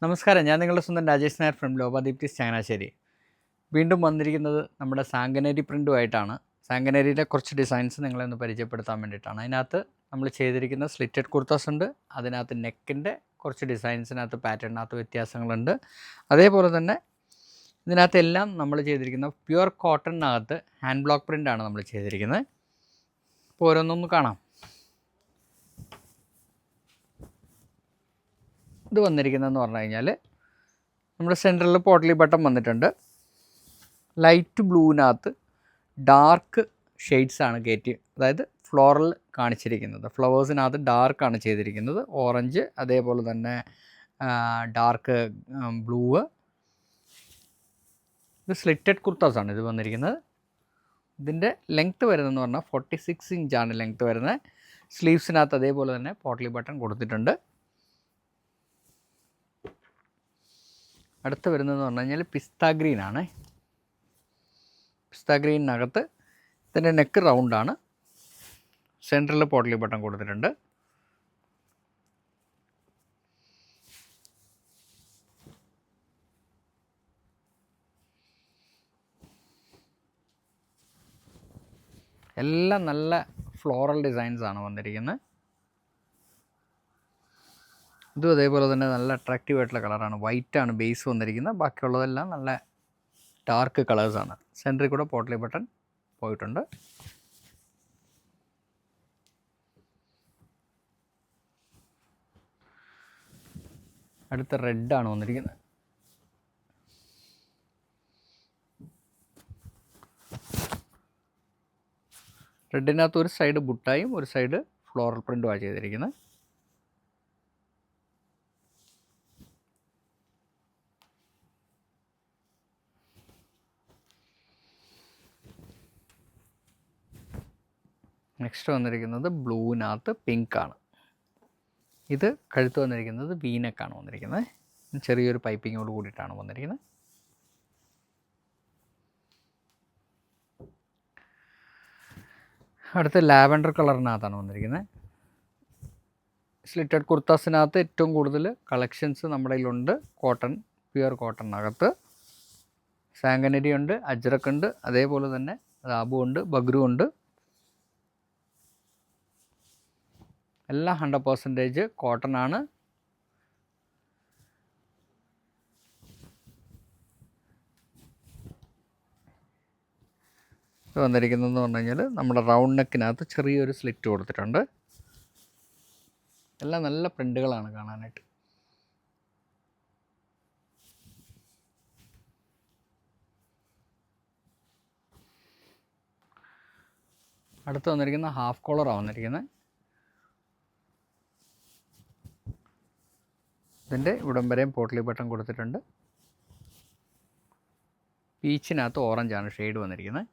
നമസ്കാരം, ഞാൻ നിങ്ങളുടെ സ്വന്തം രാജേഷ് നായർ ഫ്രം ലോപാദീപ്റ്റിസ് ചങ്ങനാശ്ശേരി. വീണ്ടും വന്നിരിക്കുന്നത് നമ്മുടെ സാങ്കനേരി പ്രിൻറ്റുമായിട്ടാണ്. സാങ്കനേരിയുടെ കുറച്ച് ഡിസൈൻസ് നിങ്ങളെ ഒന്ന് പരിചയപ്പെടുത്താൻ വേണ്ടിയിട്ടാണ്. അതിനകത്ത് നമ്മൾ ചെയ്തിരിക്കുന്ന സ്ലിറ്റഡ് കുർത്താസ് ഉണ്ട്. അതിനകത്ത് നെക്കിൻ്റെ കുറച്ച് ഡിസൈൻസിനകത്ത് പാറ്റേണിനകത്ത് വ്യത്യാസങ്ങളുണ്ട്. അതേപോലെ തന്നെ ഇതിനകത്തെല്ലാം നമ്മൾ ചെയ്തിരിക്കുന്ന പ്യുവർ കോട്ടണിനകത്ത് ഹാൻഡ് ബ്ലോക്ക് പ്രിൻ്റാണ് നമ്മൾ ചെയ്തിരിക്കുന്നത്. അപ്പോൾ ഓരോന്നൊന്ന് കാണാം. ഇത് വന്നിരിക്കുന്നതെന്ന് പറഞ്ഞു കഴിഞ്ഞാൽ നമ്മുടെ സെൻറ്ററിൽ പോട്ടലി ബട്ടൺ വന്നിട്ടുണ്ട്. ലൈറ്റ് ബ്ലൂവിനകത്ത് ഡാർക്ക് ഷെയ്ഡ്സാണ് കയറ്റി, അതായത് ഫ്ലോറൽ കാണിച്ചിരിക്കുന്നത്. ഫ്ലവേഴ്സിനകത്ത് ഡാർക്കാണ് ചെയ്തിരിക്കുന്നത്. ഓറഞ്ച്, അതേപോലെ തന്നെ ഡാർക്ക് ബ്ലൂ. ഇത് സ്ലിറ്റഡ് കുർത്താസാണ് ഇത് വന്നിരിക്കുന്നത്. ഇതിൻ്റെ ലെങ്ത്ത് വരുന്നതെന്ന് പറഞ്ഞാൽ 46 ഇഞ്ചാണ് ലെങ്ത്ത് വരുന്നത്. സ്ലീവ്സിനകത്ത് അതേപോലെ തന്നെ പോട്ടലി ബട്ടൺ കൊടുത്തിട്ടുണ്ട്. അടുത്ത് വരുന്നതെന്ന് പറഞ്ഞു കഴിഞ്ഞാൽ പിസ്ത ഗ്രീനാണ്. പിസ്ത ഗ്രീനകത്ത് ഇതിൻ്റെ നെക്ക് റൗണ്ടാണ്. സെൻറ്ററിൽ പോട്ടലി ബട്ടൺ കൊടുത്തിട്ടുണ്ട്. എല്ലാം നല്ല ഫ്ലോറൽ ഡിസൈൻസാണ് വന്നിരിക്കുന്നത്. ഇതും അതേപോലെ തന്നെ നല്ല അട്രാക്റ്റീവ് ആയിട്ടുള്ള കളറാണ്. വൈറ്റാണ് ബേസ് വന്നിരിക്കുന്നത്. ബാക്കിയുള്ളതെല്ലാം നല്ല ഡാർക്ക് കളേഴ്സാണ്. സെൻറ്ററിൽ കൂടെ പോട്ടലി ബട്ടൺ പോയിട്ടുണ്ട്. അടുത്ത റെഡാണ് വന്നിരിക്കുന്നത്. റെഡിനകത്ത് ഒരു സൈഡ് ബുട്ടായും ഒരു സൈഡ് ഫ്ലോറൽ പ്രിൻറ്റുമാണ് ചെയ്തിരിക്കുന്നത്. നെക്സ്റ്റ് വന്നിരിക്കുന്നത് ബ്ലൂവിനകത്ത് പിങ്കാണ്. ഇത് കഴുത്ത് വന്നിരിക്കുന്നത് വീനക്കാണ് വന്നിരിക്കുന്നത്. ചെറിയൊരു പൈപ്പിങ്ങോട് കൂടിയിട്ടാണ് വന്നിരിക്കുന്നത്. അടുത്ത ലാവൻഡർ കളറിനകത്താണ് വന്നിരിക്കുന്നത്. സ്ലിറ്റഡ് കുർത്താസിനകത്ത് ഏറ്റവും കൂടുതൽ കളക്ഷൻസ് നമ്മുടെ കയ്യിലുണ്ട്. കോട്ടൺ, പ്യുവർ കോട്ടണിനകത്ത് സാങ്കനരി ഉണ്ട്, അജ്രക്ക് ഉണ്ട്, അതേപോലെ തന്നെ റാബു ഉണ്ട്, ബഗ്രു ഉണ്ട്. എല്ലാം 100% കോട്ടൺ ആണ്. ഇത് വന്നിരിക്കുന്നതെന്ന് പറഞ്ഞു കഴിഞ്ഞാൽ നമ്മുടെ റൗണ്ട് നെക്കിനകത്ത് ചെറിയൊരു സ്ലിറ്റ് കൊടുത്തിട്ടുണ്ട്. എല്ലാം നല്ല പ്രിൻ്റുകളാണ് കാണാനായിട്ട്. അടുത്ത് വന്നിരിക്കുന്ന ഹാഫ് കോളറാണ് വന്നിരിക്കുന്നത്. ഇതിൻ്റെ ഇവിടം വരെയും പോട്ടലി ബട്ടൺ കൊടുത്തിട്ടുണ്ട്. പീച്ചിനകത്ത് ഓറഞ്ചാണ് ഷെയ്ഡ് വന്നിരിക്കുന്നത്.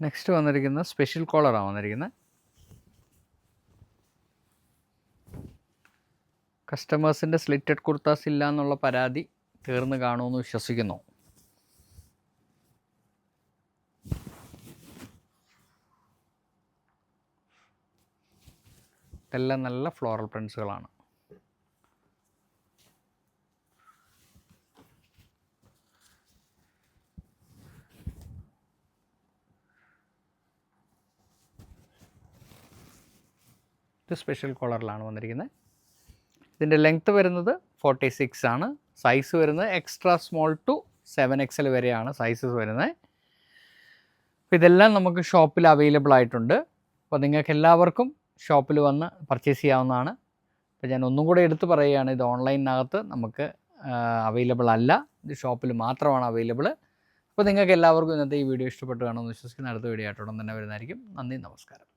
നെക്സ്റ്റ് വന്നിരിക്കുന്നത് സ്പെഷ്യൽ കോളറാണ് വന്നിരിക്കുന്നത്. കസ്റ്റമേഴ്സിൻ്റെ സ്ലിറ്റഡ് കുർത്താസ് ഇല്ല എന്നുള്ള പരാതി തീർന്നു കാണുമെന്ന് വിശ്വസിക്കുന്നു. ഇതെല്ലാം നല്ല ഫ്ലോറൽ പ്രിൻസുകളാണ്. ഇത് സ്പെഷ്യൽ കോളറിലാണ് വന്നിരിക്കുന്നത്. ഇതിൻ്റെ ലെങ്ത്ത് വരുന്നത് 46 ആണ്. സൈസ് വരുന്നത് എക്സ്ട്രാ സ്മോൾ ടു 7XL വരെയാണ് സൈസസ് വരുന്നത്. അപ്പോൾ ഇതെല്ലാം നമുക്ക് ഷോപ്പിൽ അവൈലബിൾ ആയിട്ടുണ്ട്. അപ്പോൾ നിങ്ങൾക്ക് എല്ലാവർക്കും ഷോപ്പിൽ വന്ന് പർച്ചേസ് ചെയ്യാവുന്നതാണ്. അപ്പോൾ ഞാൻ ഒന്നും കൂടെ എടുത്ത് പറയുകയാണ്, ഇത് ഓൺലൈനകത്ത് നമുക്ക് അവൈലബിൾ അല്ല. ഇത് ഷോപ്പിൽ മാത്രമാണ് അവൈലബിൾ. അപ്പോൾ നിങ്ങൾക്ക് എല്ലാവർക്കും ഇന്നത്തെ ഈ വീഡിയോ ഇഷ്ടപ്പെട്ട് കാണുമെന്ന് വിശ്വസിക്കുന്ന അടുത്ത വീഡിയോ ആയിട്ട് ഉടൻ തന്നെ വരുന്നതായിരിക്കും. നന്ദി, നമസ്കാരം.